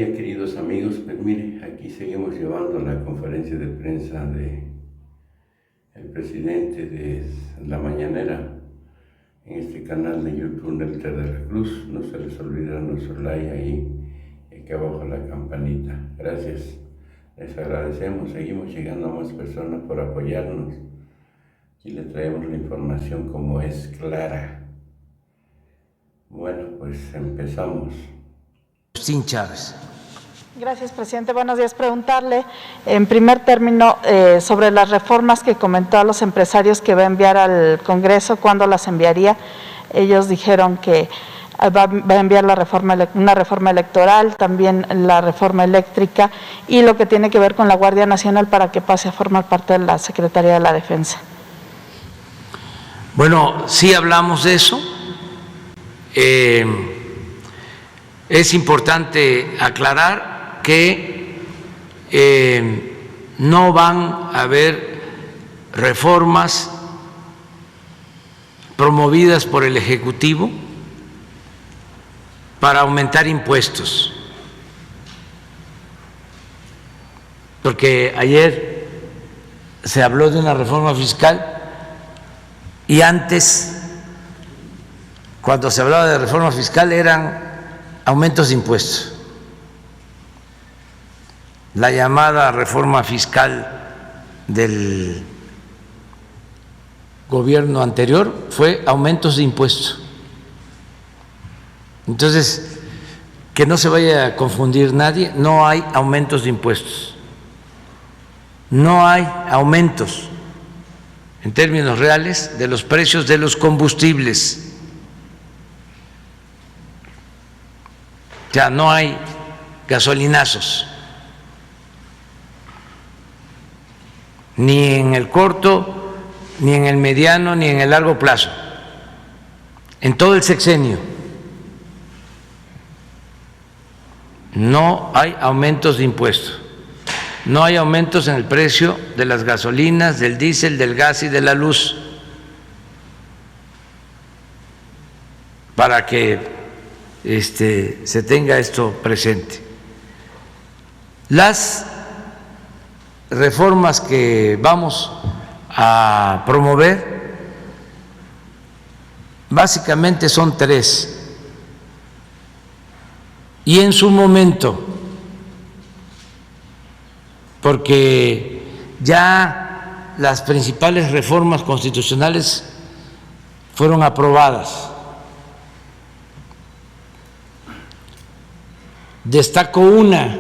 día, queridos amigos. Pues mire, aquí seguimos llevando la conferencia de prensa de el presidente de la mañanera en este canal de YouTube del de la Cruz. No se les olvide nuestro like ahí y aquí abajo la campanita. Gracias, les agradecemos. Seguimos llegando a más personas por apoyarnos y le traemos la información como es, clara. Bueno, pues empezamos. Agustín Chávez. Gracias, presidente. Buenos días. Preguntarle, en primer término, sobre las reformas que comentó a los empresarios que va a enviar al Congreso, ¿cuándo las enviaría? Ellos dijeron que va a enviar una reforma electoral, también la reforma eléctrica y lo que tiene que ver con la Guardia Nacional para que pase a formar parte de la Secretaría de la Defensa. Bueno, sí hablamos de eso. Es importante aclarar que no van a haber reformas promovidas por el Ejecutivo para aumentar impuestos, porque ayer se habló de una reforma fiscal y antes, cuando se hablaba de reforma fiscal, eran aumentos de impuestos. La llamada reforma fiscal del gobierno anterior fue aumentos de impuestos. Entonces, que no se vaya a confundir nadie, no hay aumentos de impuestos. No hay aumentos en términos reales de los precios de los combustibles. Ya no hay gasolinazos, ni en el corto, ni en el mediano, ni en el largo plazo, en todo el sexenio. No hay aumentos de impuestos, no hay aumentos en el precio de las gasolinas, del diésel, del gas y de la luz, para que se tenga esto presente. Las reformas que vamos a promover básicamente son tres, y en su momento, porque ya las principales reformas constitucionales fueron aprobadas. Destaco una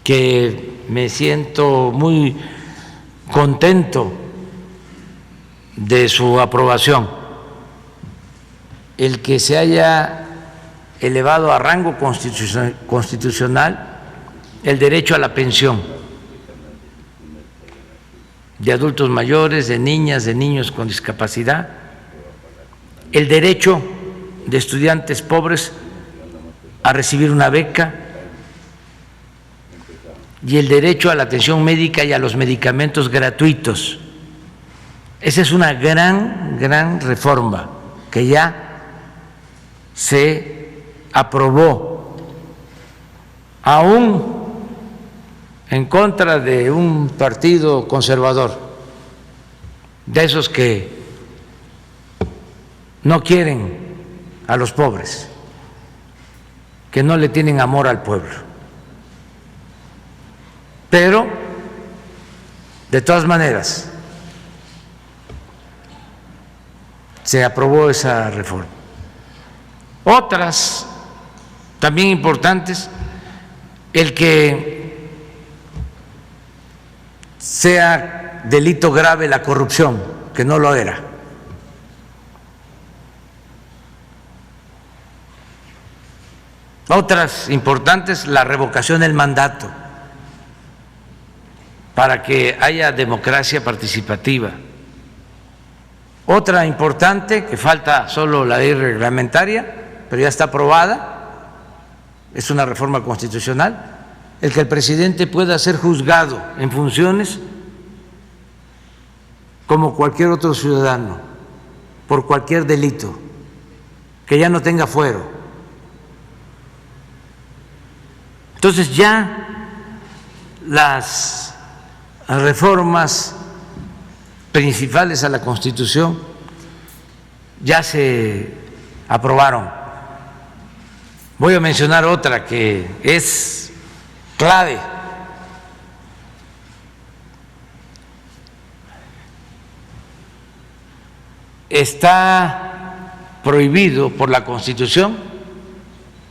que me siento muy contento de su aprobación, el que se haya elevado a rango constitucional el derecho a la pensión de adultos mayores, de niñas, de niños con discapacidad, el derecho de estudiantes pobres a recibir una beca y el derecho a la atención médica y a los medicamentos gratuitos. Esa es una gran reforma que ya se aprobó, aún en contra de un partido conservador, de esos que no quieren a los pobres, que no le tienen amor al pueblo. Pero, de todas maneras, se aprobó esa reforma. Otras también importantes, el que sea delito grave la corrupción, que no lo era. Otras importantes, la revocación del mandato, para que haya democracia participativa. Otra importante, que falta solo la ley reglamentaria, pero ya está aprobada, es una reforma constitucional, el que el presidente pueda ser juzgado en funciones como cualquier otro ciudadano, por cualquier delito, que ya no tenga fuero. Entonces ya las reformas principales a la Constitución ya se aprobaron. Voy a mencionar otra que es clave. Está prohibido por la Constitución,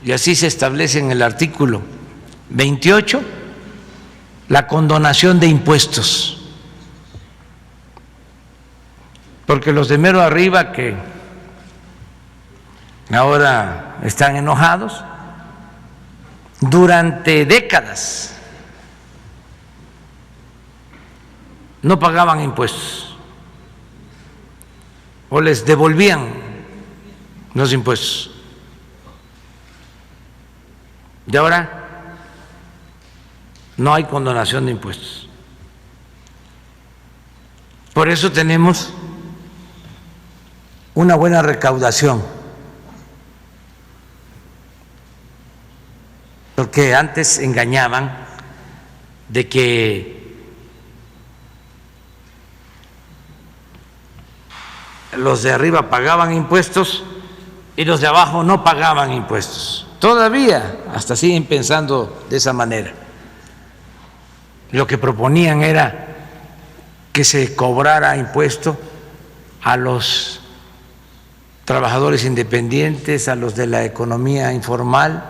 y así se establece en el artículo 28, la condonación de impuestos. Porque los de mero arriba, que ahora están enojados, durante décadas no pagaban impuestos o les devolvían los impuestos. Y ahora no hay condonación de impuestos. Por eso tenemos una buena recaudación, porque antes engañaban de que los de arriba pagaban impuestos y los de abajo no pagaban impuestos. Todavía hasta siguen pensando de esa manera. Lo que proponían era que se cobrara impuesto a los trabajadores independientes, a los de la economía informal,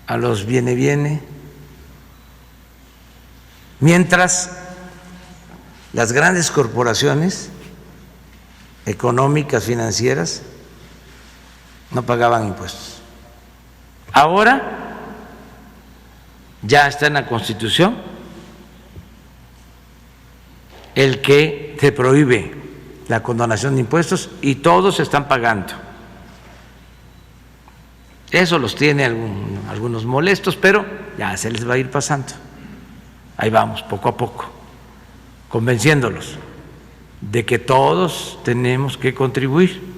a los viene, mientras las grandes corporaciones económicas, financieras, no pagaban impuestos. Ahora ya está en la Constitución el que se prohíbe la condonación de impuestos y todos están pagando. Eso los tiene algunos molestos, pero ya se les va a ir pasando. Ahí vamos, poco a poco, convenciéndolos de que todos tenemos que contribuir.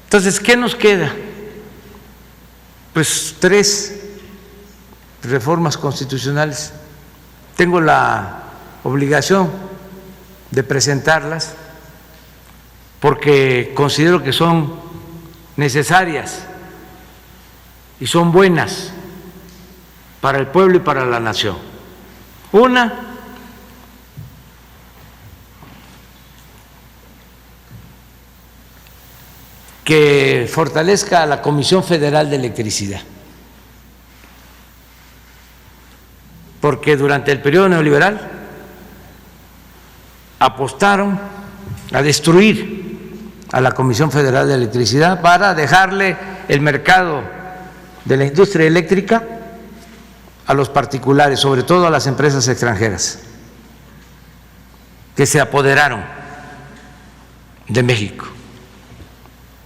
Entonces, ¿qué nos queda? Pues 3 reformas constitucionales. Tengo la obligación de presentarlas porque considero que son necesarias y son buenas para el pueblo y para la nación. Una, que fortalezca a la Comisión Federal de Electricidad, porque durante el periodo neoliberal apostaron a destruir a la Comisión Federal de Electricidad para dejarle el mercado de la industria eléctrica a los particulares, sobre todo a las empresas extranjeras que se apoderaron de México.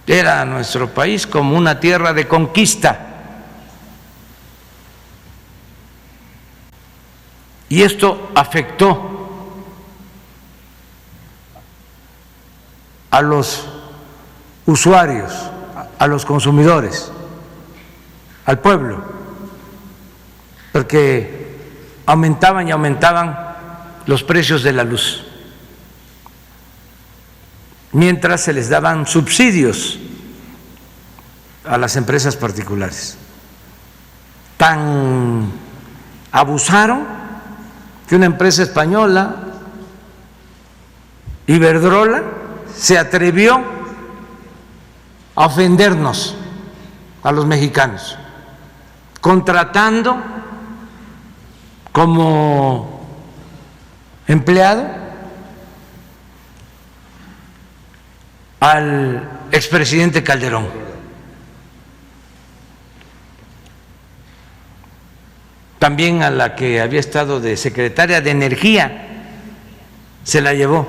Era nuestro país como una tierra de conquista. Y esto afectó a los usuarios, a los consumidores, al pueblo, porque aumentaban y aumentaban los precios de la luz, mientras se les daban subsidios a las empresas particulares. Tan abusaron que una empresa española, Iberdrola, se atrevió a ofendernos a los mexicanos, contratando como empleado al expresidente Calderón. También a la que había estado de secretaria de Energía, se la llevó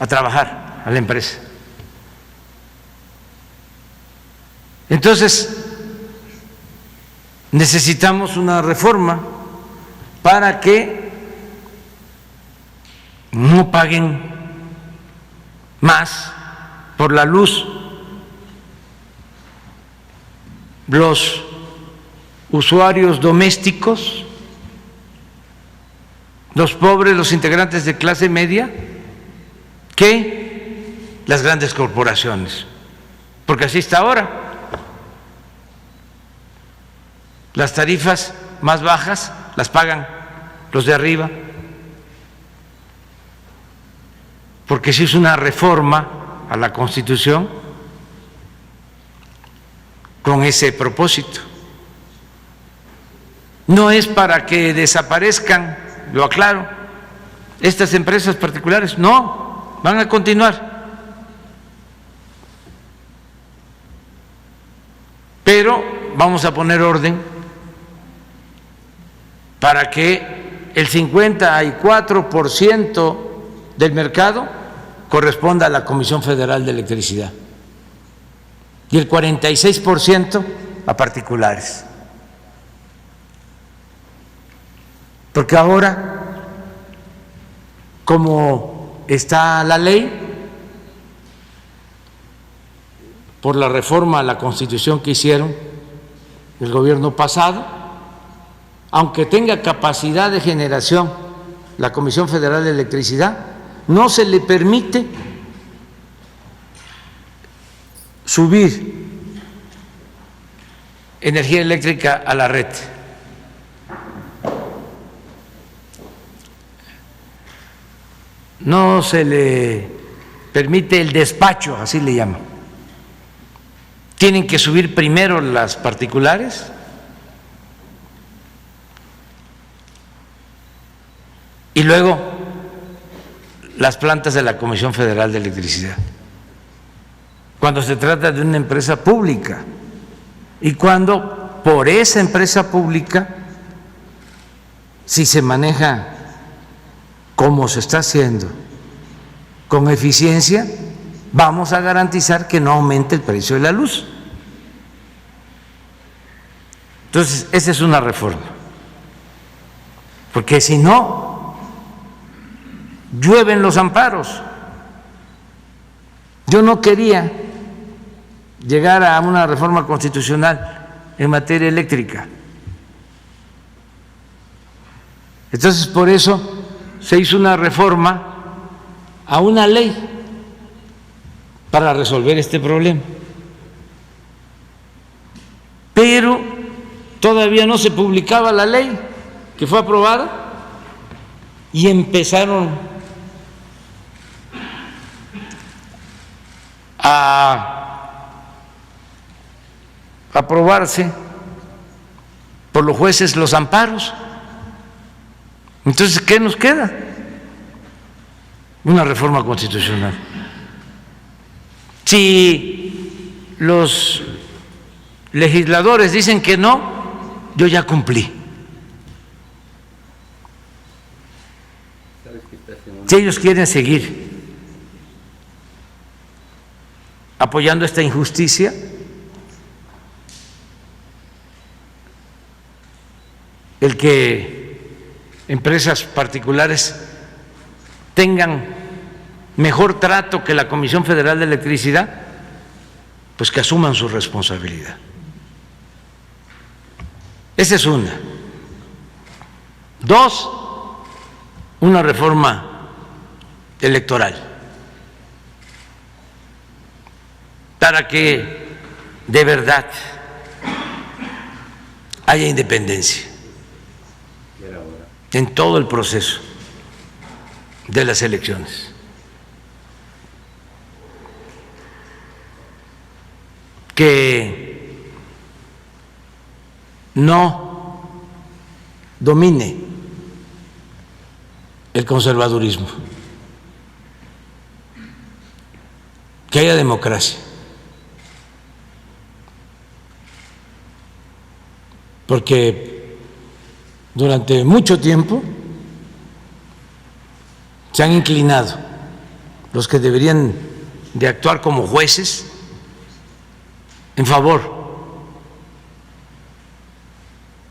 a trabajar a la empresa. Entonces, necesitamos una reforma para que no paguen más por la luz los usuarios domésticos, los pobres, los integrantes de clase media, que las grandes corporaciones, porque así está ahora. Las tarifas más bajas las pagan los de arriba, porque se hizo una reforma a la Constitución con ese propósito. No es para que desaparezcan, lo aclaro, estas empresas particulares, no, van a continuar. Pero vamos a poner orden para que el 54% del mercado corresponda a la Comisión Federal de Electricidad y el 46% a particulares. Porque ahora, como está la ley, por la reforma a la Constitución que hicieron el gobierno pasado, aunque tenga capacidad de generación la Comisión Federal de Electricidad, no se le permite subir energía eléctrica a la red. No se le permite el despacho, así le llaman. Tienen que subir primero las particulares y luego las plantas de la Comisión Federal de Electricidad, cuando se trata de una empresa pública y cuando por esa empresa pública, si se maneja como se está haciendo, con eficiencia, vamos a garantizar que no aumente el precio de la luz. Entonces, esa es una reforma, porque si no, llueven los amparos. Yo no quería llegar a una reforma constitucional en materia eléctrica. Entonces, por eso se hizo una reforma a una ley para resolver este problema. Pero todavía no se publicaba la ley que fue aprobada y empezaron a aprobarse por los jueces los amparos. Entonces, ¿qué nos queda? Una reforma constitucional. Si los legisladores dicen que no, yo ya cumplí. Si ellos quieren seguir apoyando esta injusticia, el que empresas particulares tengan mejor trato que la Comisión Federal de Electricidad, pues que asuman su responsabilidad. Esa es una. Dos, una reforma electoral para que de verdad haya independencia en todo el proceso de las elecciones. Que no domine el conservadurismo, que haya democracia, porque durante mucho tiempo se han inclinado los que deberían de actuar como jueces en favor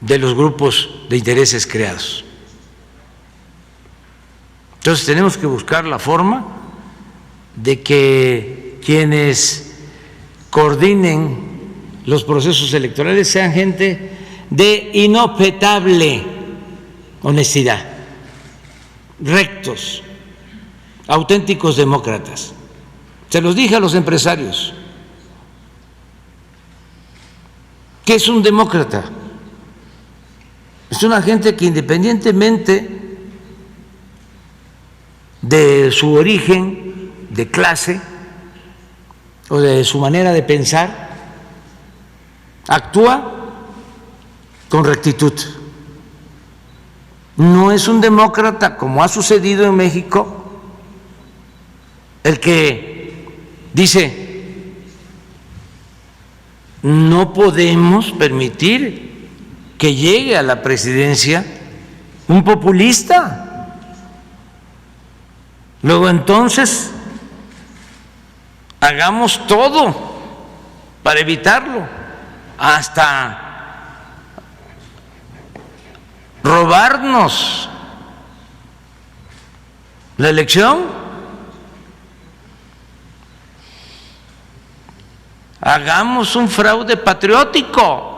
de los grupos de intereses creados. Entonces tenemos que buscar la forma de que quienes coordinen los procesos electorales sean gente de inobjetable honestidad, rectos, auténticos demócratas. Se los dije a los empresarios. ¿Qué es un demócrata? Es una gente que independientemente de su origen, de clase o de su manera de pensar, actúa con rectitud. No es un demócrata, como ha sucedido en México, el que dice: no podemos permitir que llegue a la presidencia un populista. Luego entonces hagamos todo para evitarlo, hasta robarnos la elección. Hagamos un fraude patriótico.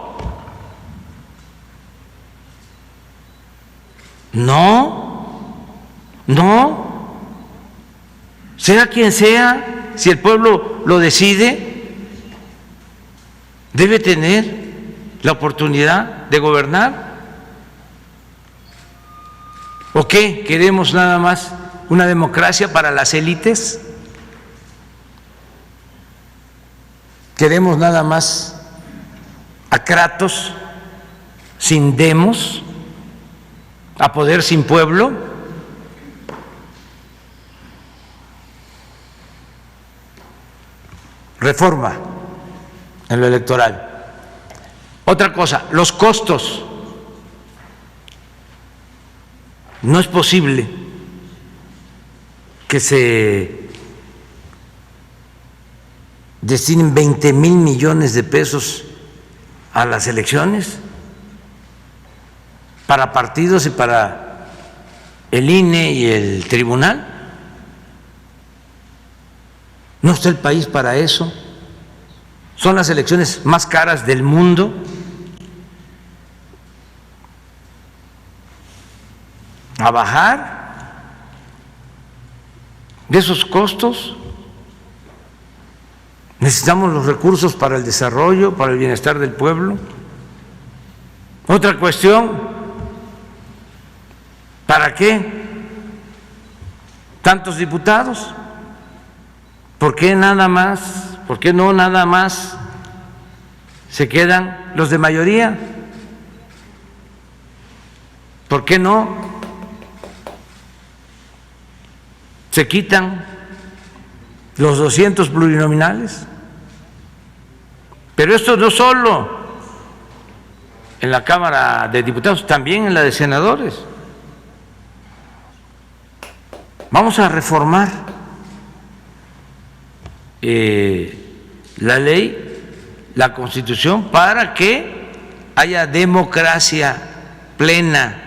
No, sea quien sea, si el pueblo lo decide, debe tener la oportunidad de gobernar. ¿O qué? ¿Queremos nada más una democracia para las élites? ¿Queremos nada más a Kratos sin demos, a poder sin pueblo? Reforma en lo electoral. Otra cosa, los costos. No es posible que se destinen 20,000 millones de pesos a las elecciones para partidos y para el INE y el tribunal. No está el país para eso. Son las elecciones más caras del mundo. A bajar de esos costos. Necesitamos los recursos para el desarrollo, para el bienestar del pueblo. Otra cuestión, ¿para qué tantos diputados? ¿Por qué nada más? ¿Por qué no nada más se quedan los de mayoría? ¿Por qué no se quitan los 200 plurinominales? Pero esto no solo en la Cámara de Diputados, también en la de Senadores. Vamos a reformar la ley, la Constitución, para que haya democracia plena.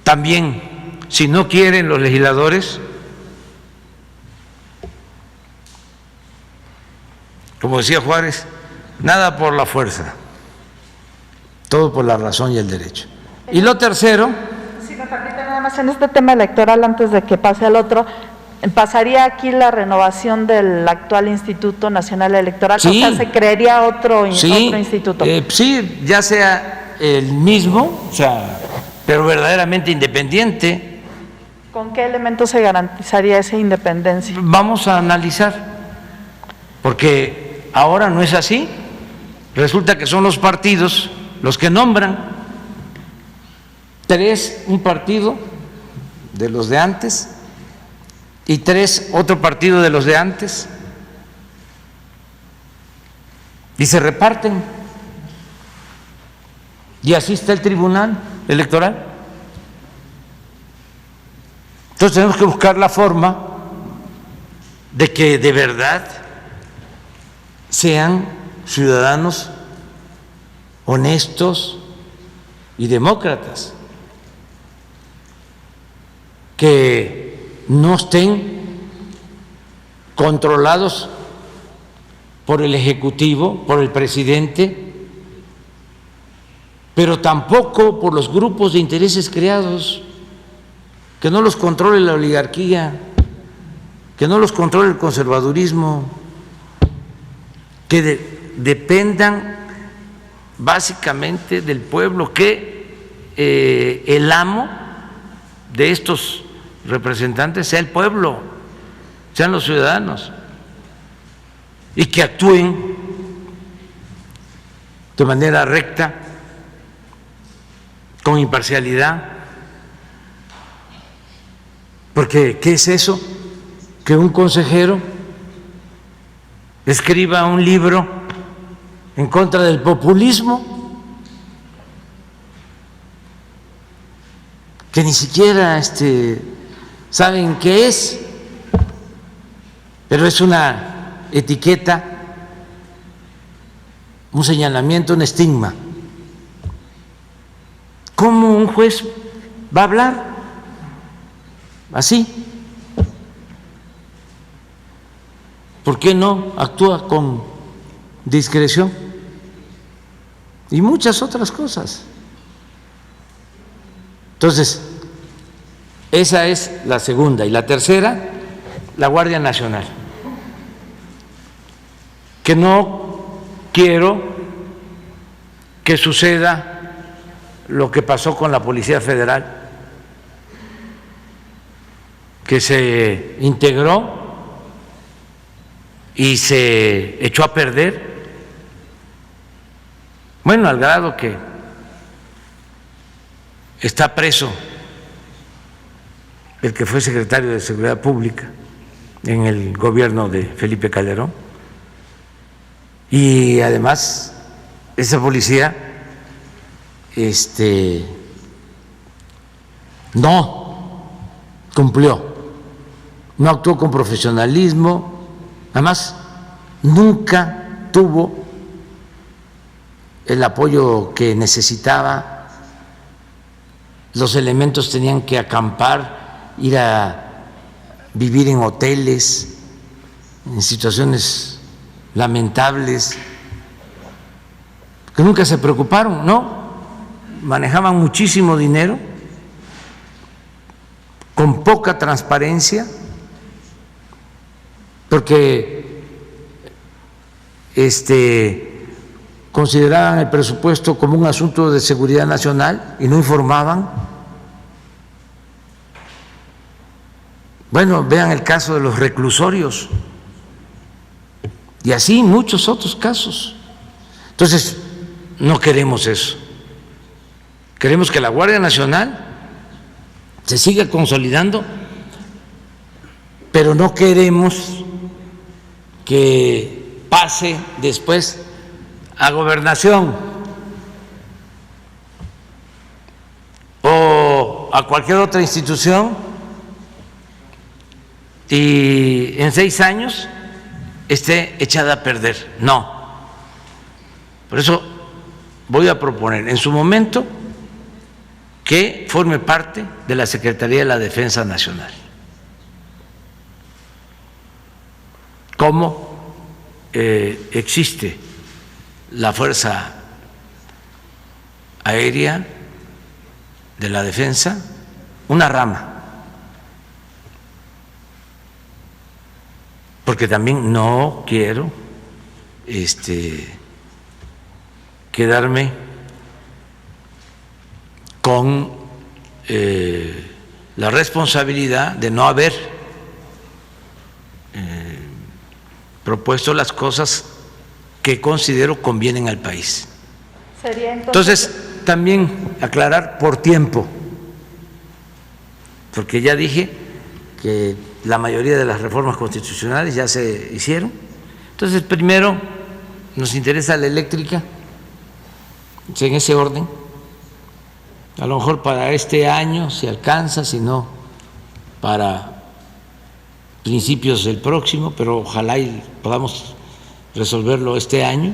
También, si no quieren los legisladores, como decía Juárez, nada por la fuerza, todo por la razón y el derecho. Y lo tercero, si me permite, nada más en este tema electoral, antes de que pase al otro, pasaría aquí la renovación del actual Instituto Nacional Electoral. Sí. O sea, se crearía otro instituto. Sí, ya sea el mismo, o sea, pero verdaderamente independiente. ¿Con qué elementos se garantizaría esa independencia? Vamos a analizar, porque ahora no es así. Resulta que son los partidos los que nombran. 3 un partido de los de antes y 3 otro partido de los de antes, y se reparten, y así está el Tribunal Electoral. Entonces tenemos que buscar la forma de que de verdad sean ciudadanos honestos y demócratas, que no estén controlados por el Ejecutivo, por el presidente, pero tampoco por los grupos de intereses creados, que no los controle la oligarquía, que no los controle el conservadurismo, que dependan básicamente del pueblo, que el amo de estos representantes sea el pueblo, sean los ciudadanos, y que actúen de manera recta, con imparcialidad. Porque ¿qué es eso? Que un consejero escriba un libro en contra del populismo, que ni siquiera saben qué es, pero es una etiqueta, un señalamiento, un estigma. ¿Cómo un juez va a hablar así? ¿Por qué no actúa con discreción? Y muchas otras cosas. Entonces, esa es la segunda. Y la tercera, la Guardia Nacional. Que no quiero que suceda lo que pasó con la Policía Federal, que se integró y se echó a perder, bueno, al grado que está preso el que fue secretario de Seguridad Pública en el gobierno de Felipe Calderón. Y además esa policía no cumplió, no actuó con profesionalismo. Además, nunca tuvo el apoyo que necesitaba. Los elementos tenían que acampar, ir a vivir en hoteles, en situaciones lamentables, que nunca se preocuparon, ¿no? Manejaban muchísimo dinero, con poca transparencia, porque consideraban el presupuesto como un asunto de seguridad nacional y no informaban. Bueno, vean el caso de los reclusorios y así muchos otros casos. Entonces, no queremos eso. Queremos que la Guardia Nacional se siga consolidando, pero no queremos que pase después a Gobernación o a cualquier otra institución y en 6 años esté echada a perder. No. Por eso voy a proponer en su momento que forme parte de la Secretaría de la Defensa Nacional. Como existe la Fuerza Aérea de la Defensa, una rama, porque también no quiero quedarme con la responsabilidad de no haber propuesto las cosas que considero convienen al país. Sería Entonces, también aclarar por tiempo, porque ya dije que la mayoría de las reformas constitucionales ya se hicieron. Entonces, primero nos interesa la eléctrica, en ese orden. A lo mejor para este año se alcanza, si no, para principios del próximo, pero ojalá y podamos resolverlo este año.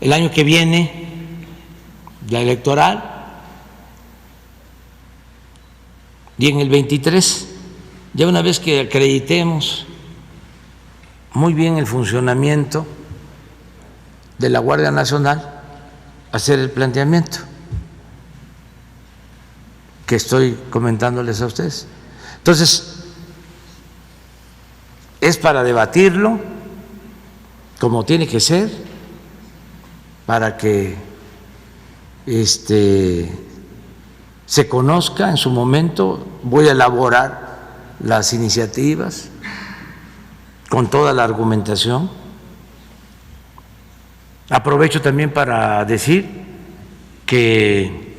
El año que viene, la electoral, y en el 23, ya una vez que acreditemos muy bien el funcionamiento de la Guardia Nacional, hacer el planteamiento que estoy comentándoles a ustedes. Entonces, es para debatirlo como tiene que ser, para que se conozca en su momento. Voy a elaborar las iniciativas con toda la argumentación. Aprovecho también para decir que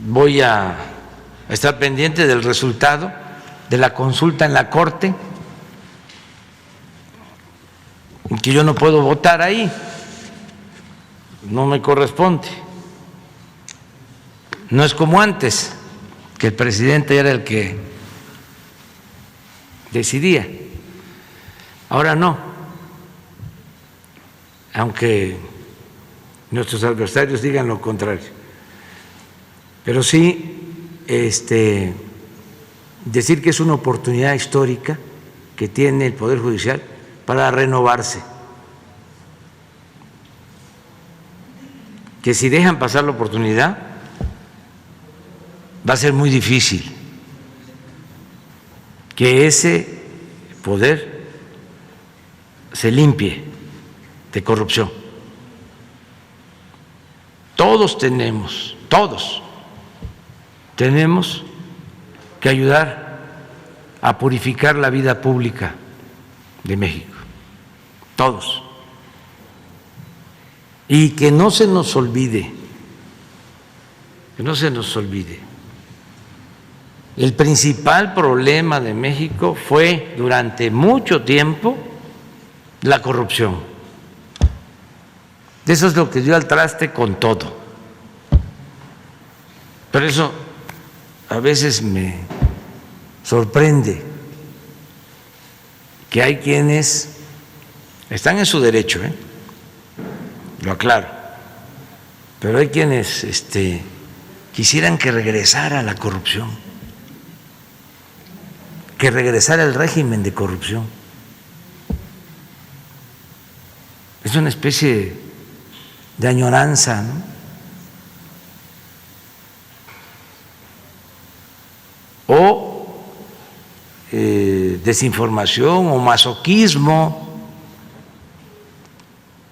voy a estar pendiente del resultado de la consulta en la Corte, que yo no puedo votar ahí, no me corresponde. No es como antes, que el presidente era el que decidía. Ahora no, aunque nuestros adversarios digan lo contrario. Pero sí, decir que es una oportunidad histórica que tiene el Poder Judicial para renovarse. Que si dejan pasar la oportunidad, va a ser muy difícil que ese poder se limpie de corrupción. Todos tenemos que ayudar a purificar la vida pública de México, todos. Y que no se nos olvide, el principal problema de México fue durante mucho tiempo la corrupción. Eso es lo que dio al traste con todo. Por eso a veces me sorprende que hay quienes están en su derecho, lo aclaro, pero hay quienes quisieran que regresara la corrupción, que regresara el régimen de corrupción. Es una especie de añoranza, ¿no? O desinformación o masoquismo,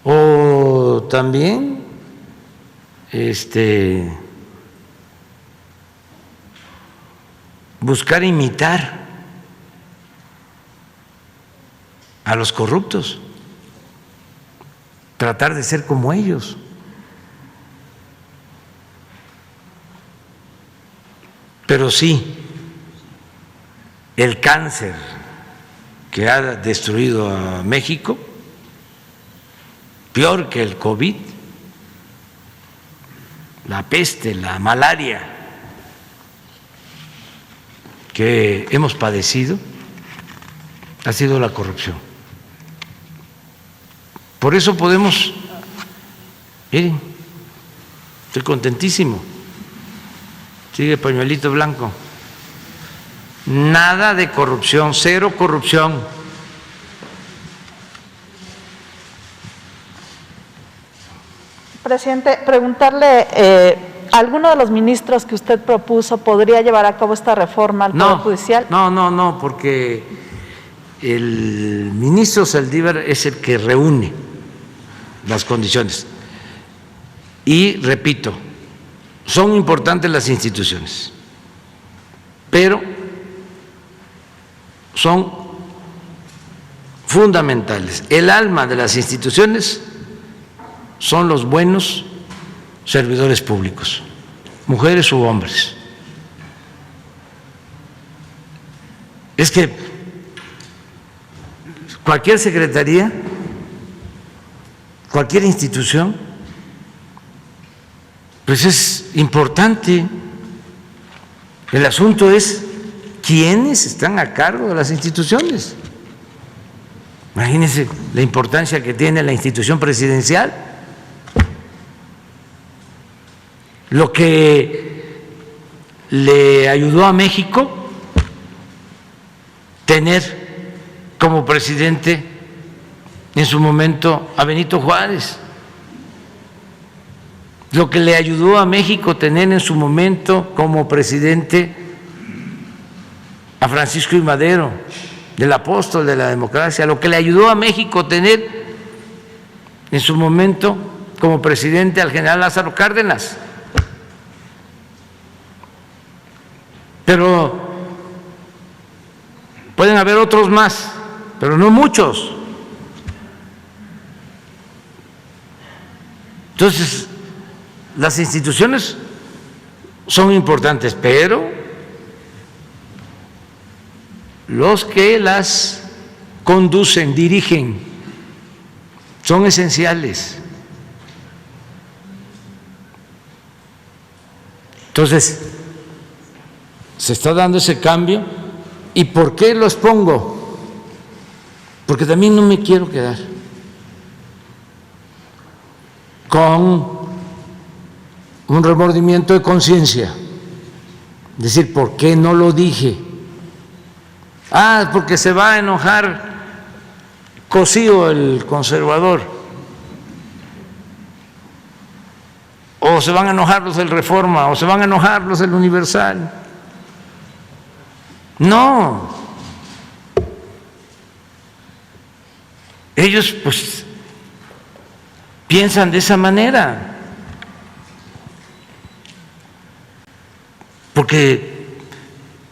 o también buscar imitar a los corruptos, tratar de ser como ellos. Pero sí, el cáncer que ha destruido a México, peor que el COVID, la peste, la malaria que hemos padecido, ha sido la corrupción. Por eso podemos, miren, estoy contentísimo, sigue pañuelito blanco, nada de corrupción, cero corrupción. Presidente, preguntarle, ¿alguno de los ministros que usted propuso podría llevar a cabo esta reforma al Poder Judicial? No, porque el ministro Saldívar es el que reúne las condiciones. Y repito, son importantes las instituciones, pero son fundamentales. El alma de las instituciones son los buenos servidores públicos, mujeres u hombres. Es que cualquier secretaría, cualquier institución, pues es importante. El asunto es quiénes están a cargo de las instituciones. Imagínense la importancia que tiene la institución presidencial. Lo que le ayudó a México tener como presidente en su momento a Benito Juárez, lo que le ayudó a México tener en su momento como presidente a Francisco I. Madero, del apóstol de la democracia, lo que le ayudó a México tener en su momento como presidente al general Lázaro Cárdenas. Pero pueden haber otros más, pero no muchos. Entonces, las instituciones son importantes, pero los que las conducen, dirigen, son esenciales. Entonces, se está dando ese cambio. ¿Y por qué lo expongo? Porque también no me quiero quedar con un remordimiento de conciencia, decir, ¿por qué no lo dije? Porque se va a enojar Cosío, el conservador, o se van a enojar los del Reforma, o se van a enojar los del Universal. No, ellos pues piensan de esa manera, porque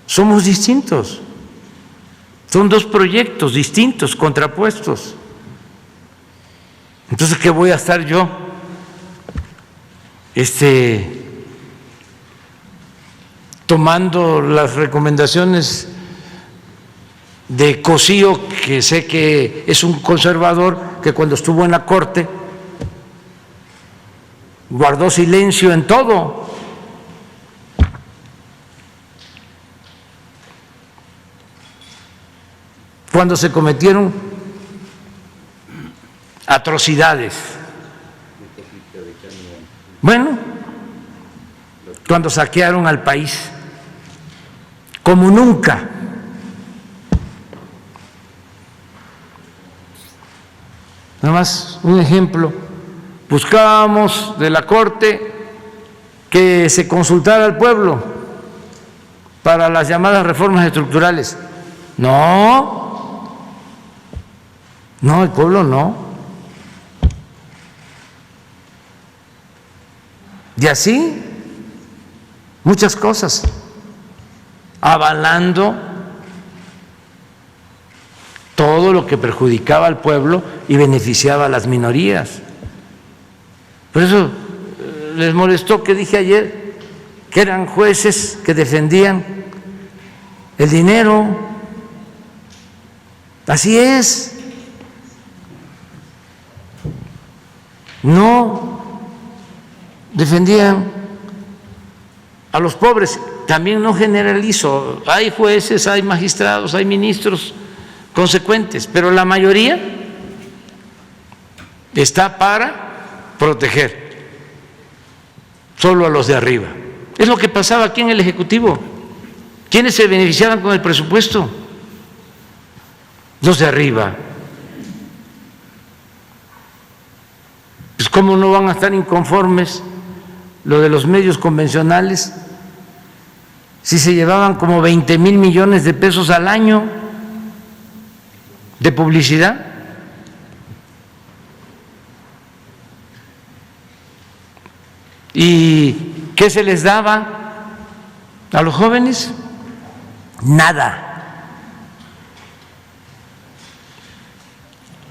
somos distintos, son dos proyectos distintos, contrapuestos. Entonces, ¿qué voy a estar yo tomando las recomendaciones de Cosío, que sé que es un conservador, que cuando estuvo en la Corte guardó silencio en todo? Cuando se cometieron atrocidades. Bueno, cuando saquearon al país, como nunca. Nada más un ejemplo, buscábamos de la Corte que se consultara al pueblo para las llamadas reformas estructurales. No, el pueblo no. Y así, muchas cosas, avalando todo lo que perjudicaba al pueblo y beneficiaba a las minorías. Por eso les molestó que dije ayer que eran jueces que defendían el dinero. Así es. No defendían a los pobres. También no generalizo, hay jueces, hay magistrados, hay ministros consecuentes, pero la mayoría está para proteger solo a los de arriba. Es lo que pasaba aquí en el Ejecutivo. ¿Quiénes se beneficiaban con el presupuesto? Los de arriba. Pues ¿cómo no van a estar inconformes lo de los medios convencionales si se llevaban como 20,000 millones de pesos al año de publicidad? ¿Y qué se les daba a los jóvenes? Nada.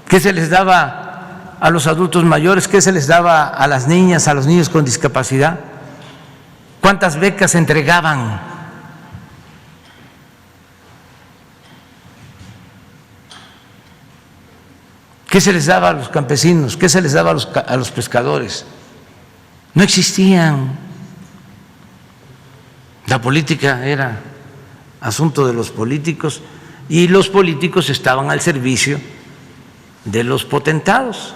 ¿Qué se les daba a los adultos mayores? ¿Qué se les daba a las niñas, a los niños con discapacidad? ¿Cuántas becas se entregaban? ¿Qué se les daba a los campesinos? ¿Qué se les daba a los pescadores? No existían. La política era asunto de los políticos y los políticos estaban al servicio de los potentados,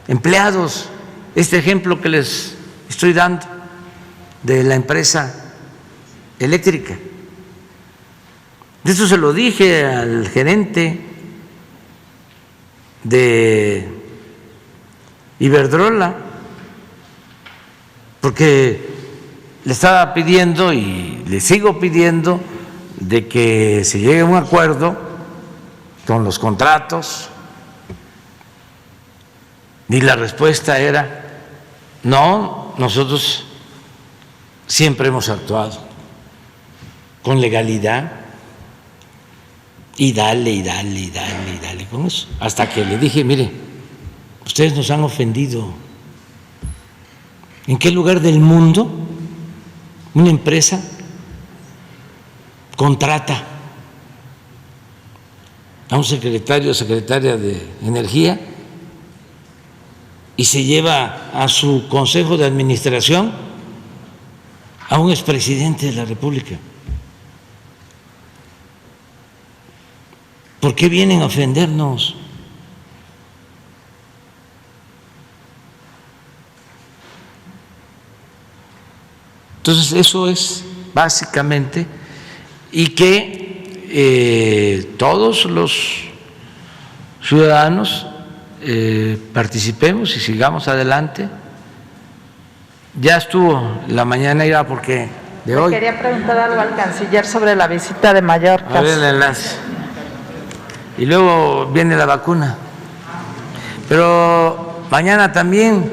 empleados. Este ejemplo que les estoy dando de la empresa eléctrica, de eso se lo dije al gerente de Iberdrola, porque le estaba pidiendo y le sigo pidiendo de que se llegue a un acuerdo con los contratos, y la respuesta era: no, nosotros siempre hemos actuado con legalidad, y dale, y dale, y dale, y dale con eso. Hasta que le dije: mire, ustedes nos han ofendido. ¿En qué lugar del mundo una empresa contrata a un secretario o secretaria de Energía y se lleva a su consejo de administración a un expresidente de la República? ¿Por qué vienen a ofendernos? Entonces, eso es básicamente, y que todos los ciudadanos participemos y sigamos adelante. Ya estuvo la mañanera, porque de hoy. Quería preguntar algo al canciller sobre la visita de Mallorca. A ver el enlace. Y luego viene la vacuna. Pero mañana también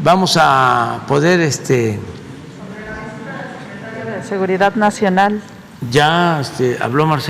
vamos a poder De Seguridad Nacional. ya habló Marcelo.